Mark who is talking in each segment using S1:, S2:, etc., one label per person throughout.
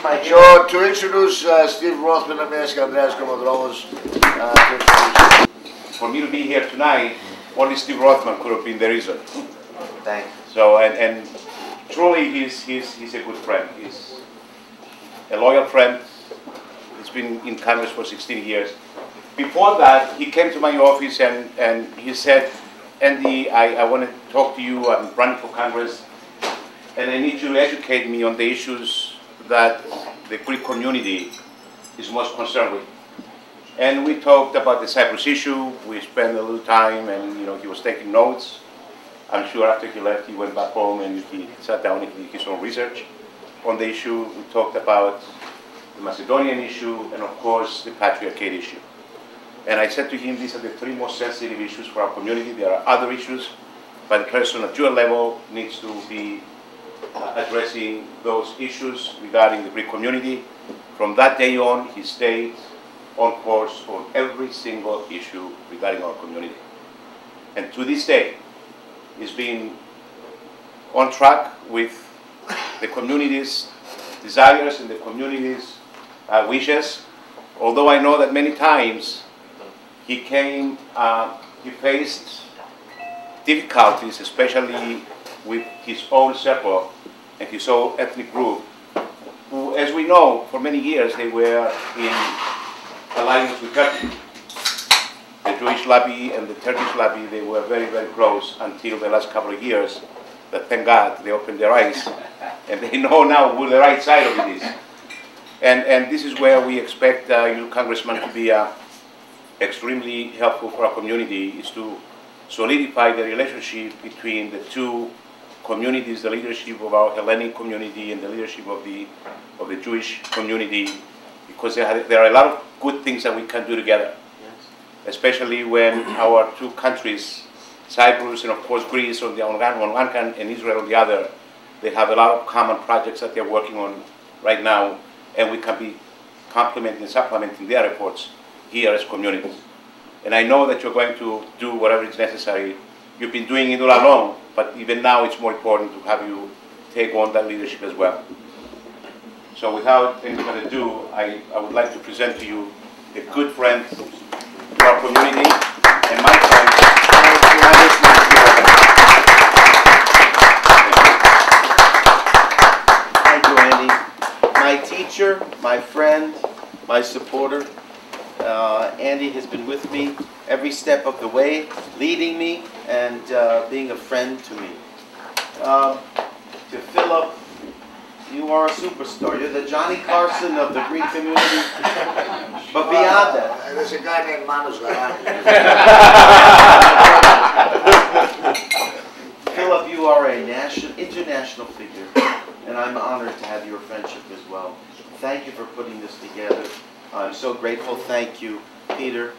S1: my hero.
S2: So, to introduce Steve Rothman, I'm asking Andreas Komodromos to introduce.
S3: For me to be here tonight, only Steve Rothman could have been the reason.
S1: Thanks.
S3: So, and truly, he's a good friend. He's a loyal friend. He's been in Congress for 16 years. Before that, he came to my office and he said, Andy, I want to talk to you. I'm running for Congress, and I need you to educate me on the issues that the Greek community is most concerned with. And we talked about the Cyprus issue. We spent a little time, and he was taking notes. I'm sure after he left, he went back home and he sat down and he did his own research on the issue. We talked about the Macedonian issue and, of course, the Patriarchate issue. And I said to him, these are the three most sensitive issues for our community. There are other issues, but the person at your level needs to be addressing those issues regarding the Greek community. From that day on, he stayed on course on every single issue regarding our community. And to this day, he's been on track with the community's desires and the community's wishes. Although I know that many times he faced difficulties, especially with his own circle and his own ethnic group, who, as we know, for many years they were in alliance with Turkey. The Jewish lobby and the Turkish lobby, they were very, very close until the last couple of years. But thank God they opened their eyes and they know now who the right side of it is. And this is where we expect you, Congressman, to be extremely helpful for our community, is to solidify the relationship between the two communities, the leadership of our Hellenic community and the leadership of the Jewish community, because there are a lot of good things that we can do together, especially when our two countries, Cyprus and of course Greece on one hand and Israel on the other, they have a lot of common projects that they're working on right now, and we can be complementing and supplementing their efforts here as communities. And I know that you're going to do whatever is necessary. You've been doing it all along, but even now it's more important to have you take on that leadership as well. So without any further ado, I would like to present to you a good friend to our community and my friend.
S1: Thank you, Andy. My teacher, my friend, my supporter. Andy has been with me every step of the way, leading me and being a friend to me. To Philip, you are a superstar. You're the Johnny Carson of the Greek community. But beyond that,
S2: There's a guy named Manos
S1: Philip, you are a international figure, and I'm honored to have your friendship as well. Thank you for putting this together. I'm so grateful. Thank you, Peter.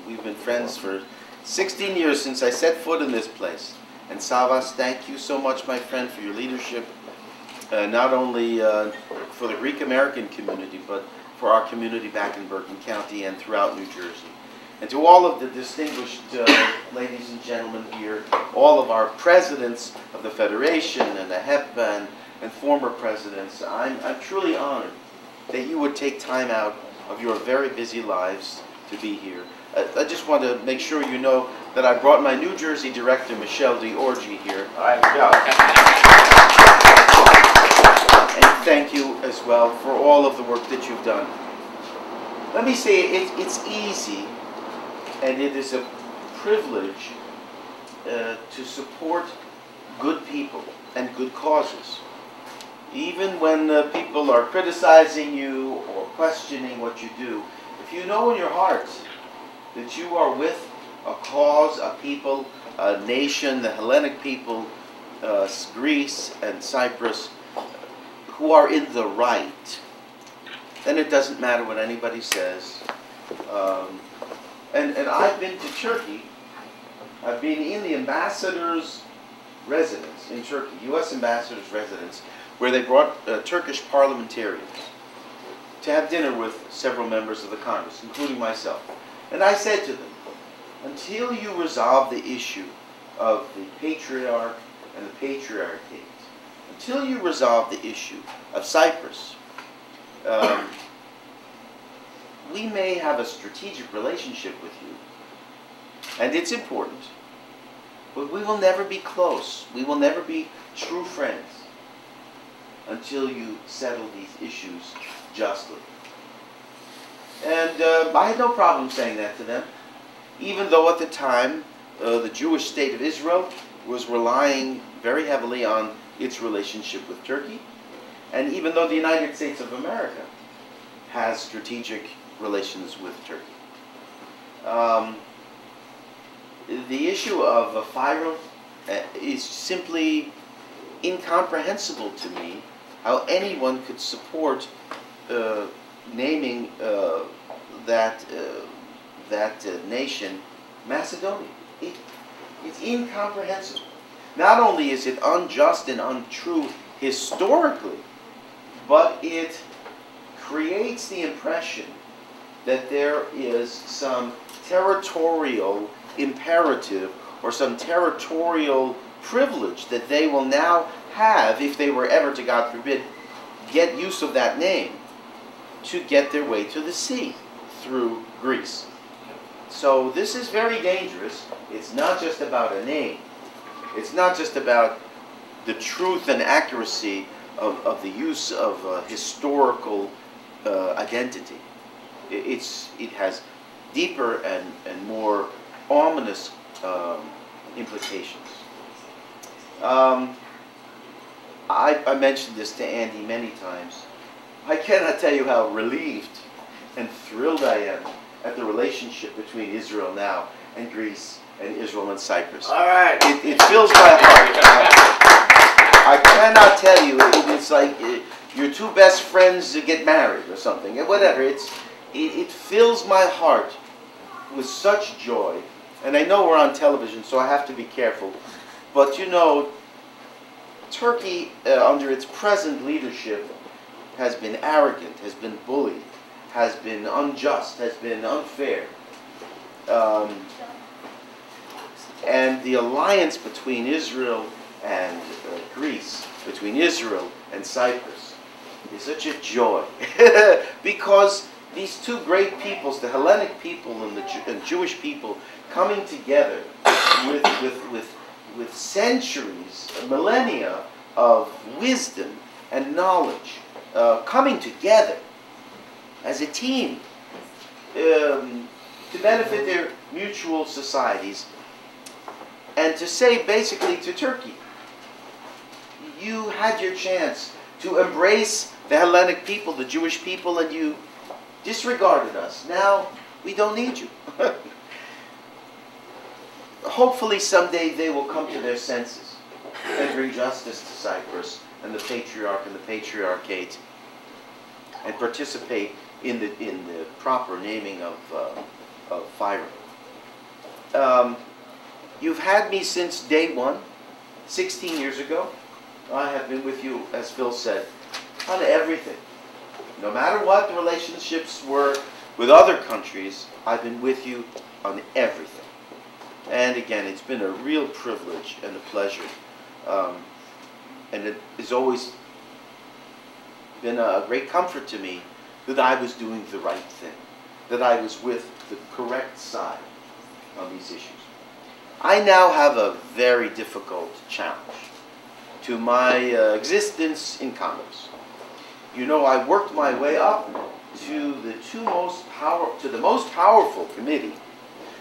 S1: We've been friends for 16 years since I set foot in this place. And Savas, thank you so much, my friend, for your leadership, not only for the Greek American community, but for our community back in Bergen County and throughout New Jersey. And to all of the distinguished ladies and gentlemen here, all of our presidents of the Federation and the HEPA and former presidents, I'm truly honored that you would take time out of your very busy lives to be here. I just want to make sure you know that I brought my New Jersey director, Michelle DiOrgi, here.
S3: All right, Michelle.
S1: And thank you as well for all of the work that you've done. Let me say it's easy and it is a privilege to support good people and good causes. Even when people are criticizing you or questioning what you do, if you know in your heart that you are with a cause, a people, a nation, the Hellenic people, Greece and Cyprus, who are in the right, then it doesn't matter what anybody says. And I've been to Turkey. I've been in the ambassador's residence in Turkey, U.S. ambassador's residence, where they brought Turkish parliamentarians to have dinner with several members of the Congress, including myself. And I said to them, until you resolve the issue of the patriarch and the patriarchate, until you resolve the issue of Cyprus, um, we may have a strategic relationship with you, and it's important, but we will never be close. We will never be true friends until you settle these issues justly. And I had no problem saying that to them, even though at the time the Jewish state of Israel was relying very heavily on its relationship with Turkey, and even though the United States of America has strategic relations with Turkey. The issue of FIRA is simply incomprehensible to me, how anyone could support naming that nation Macedonia. It's incomprehensible. Not only is it unjust and untrue historically, but it creates the impression that there is some territorial imperative or some territorial privilege that they will now have if they were ever to, God forbid, get use of that name to get their way to the sea through Greece. So this is very dangerous. It's not just about a name. It's not just about the truth and accuracy of the use of historical identity. It has deeper and more ominous implications. I mentioned this to Andy many times. I cannot tell you how relieved and thrilled I am at the relationship between Israel now and Greece and Israel and Cyprus.
S2: All right.
S1: It fills my heart. I cannot tell you. It's like your two best friends get married or something. Whatever. It fills my heart with such joy. And I know we're on television, so I have to be careful. But you know, Turkey, under its present leadership, has been arrogant, has been bullied, has been unjust, has been unfair. And the alliance between Israel and Greece, between Israel and Cyprus, is such a joy. Because these two great peoples, the Hellenic people and the Jewish people, coming together with centuries, millennia of wisdom and knowledge, coming together as a team to benefit their mutual societies, and to say basically to Turkey, you had your chance to embrace the Hellenic people, the Jewish people, and you disregarded us. Now we don't need you. Hopefully someday they will come to their senses and bring justice to Cyprus and the Patriarch and the Patriarchate, and participate in the proper naming of FIRA. You've had me since day one, 16 years ago. I have been with you, as Phil said, on everything. No matter what the relationships were with other countries, I've been with you on everything. And again, it's been a real privilege and a pleasure. And it has always been a great comfort to me that I was doing the right thing, that I was with the correct side on these issues. I now have a very difficult challenge to my existence in Congress. You know, I worked my way up to the most powerful committee,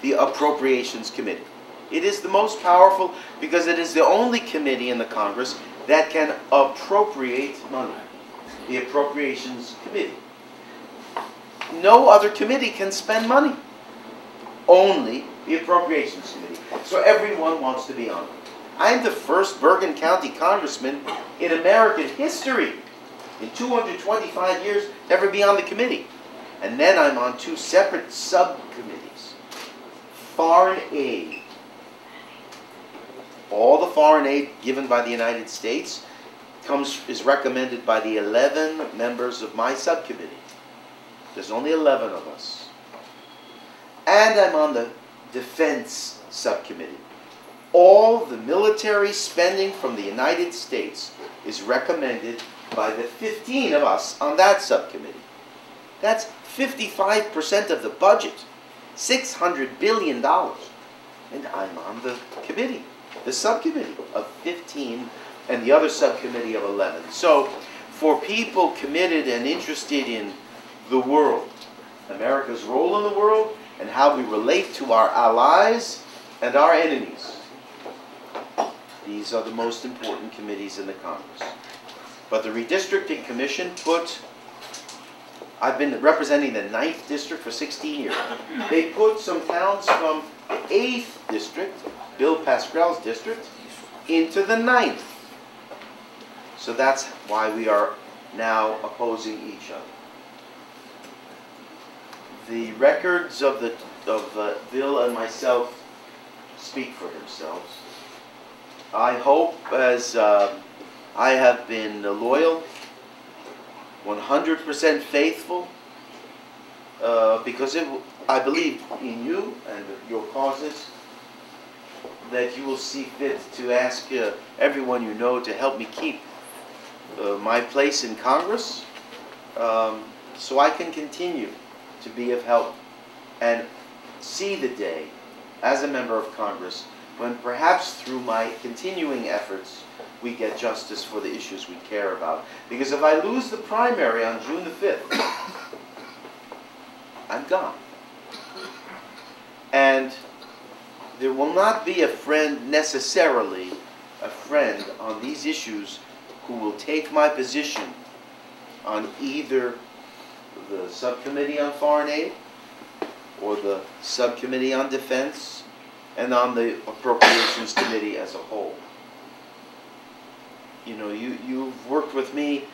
S1: the Appropriations Committee. It is the most powerful because it is the only committee in the Congress that can appropriate money. The Appropriations Committee. No other committee can spend money. Only the Appropriations Committee. So everyone wants to be on it. I'm the first Bergen County Congressman in American history, in 225 years, to ever be on the committee. And then I'm on two separate subcommittees. Foreign aid. All the foreign aid given by the United States is recommended by the 11 members of my subcommittee. There's only 11 of us. And I'm on the Defense Subcommittee. All the military spending from the United States is recommended by the 15 of us on that subcommittee. That's 55% of the budget, $600 billion. And I'm on the committee, the subcommittee of 15 and the other subcommittee of 11. So for people committed and interested in the world, America's role in the world, and how we relate to our allies and our enemies, these are the most important committees in the Congress. But the Redistricting Commission I've been representing the 9th District for 16 years. They put some towns from the 8th District, Bill Pascrell's district, into the 9th. So that's why we are now opposing each other. The records of Bill and myself speak for themselves. I hope, as I have been loyal, 100% faithful, because I believe in you and your causes, that you will see fit to ask everyone you know to help me keep my place in Congress, so I can continue to be of help and see the day as a member of Congress when perhaps through my continuing efforts we get justice for the issues we care about. Because if I lose the primary on June the 5th, I'm gone. And there will not be a friend, necessarily a friend, on these issues who will take my position on either the Subcommittee on Foreign Aid or the Subcommittee on Defense and on the Appropriations Committee as a whole. You know, you've worked with me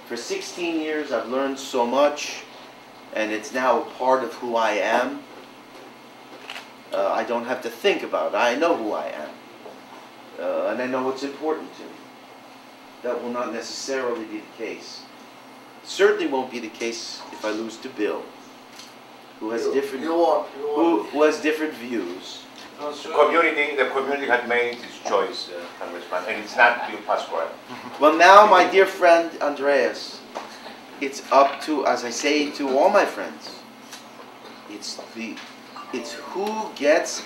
S1: for 16 years. I've learned so much, and it's now a part of who I am. I don't have to think about it. I know who I am, and I know what's important to me. That will not necessarily be the case. Certainly won't be the case if I lose to Bill, who has different who has different views.
S3: The community had made its choice, Congressman, and it's not Bill Pasquale.
S1: Well, now, my dear friend Andreas, it's up to, as I say to all my friends, it's who gets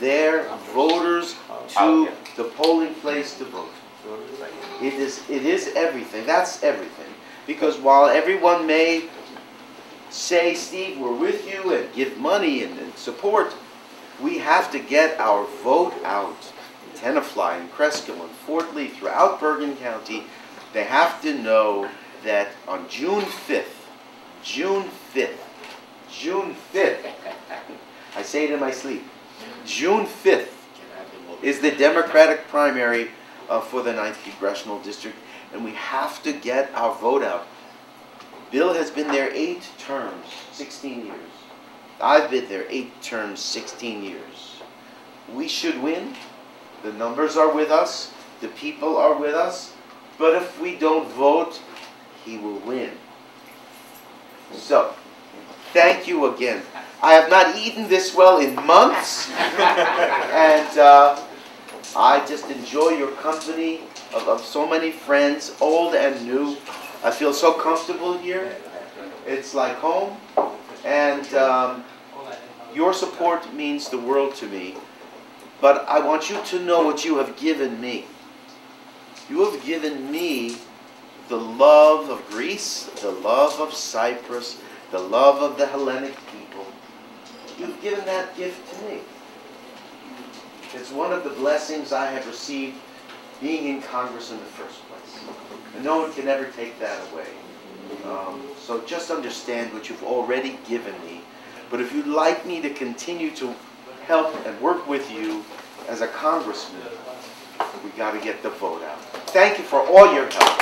S1: their voters to the polling place to vote. It is everything. That's everything. Because while everyone may say, Steve, we're with you, and give money and support, we have to get our vote out. Tenafly and Cresskill and Fort Lee, throughout Bergen County, they have to know that on June 5th, June 5th, I say it in my sleep, June 5th is the Democratic primary for the 9th Congressional District, and we have to get our vote out. Bill has been there 8 terms, 16 years. I've been there 8 terms, 16 years. We should win. The numbers are with us. The people are with us. But if we don't vote, he will win. So, thank you again. I have not eaten this well in months. And I just enjoy your company of so many friends, old and new. I feel so comfortable here. It's like home. And your support means the world to me. But I want you to know what you have given me. You have given me the love of Greece, the love of Cyprus, the love of the Hellenic people. You've given that gift to me. It's one of the blessings I have received being in Congress in the first place. And no one can ever take that away. So just understand what you've already given me. But if you'd like me to continue to help and work with you as a congressman, we got to get the vote out. Thank you for all your help.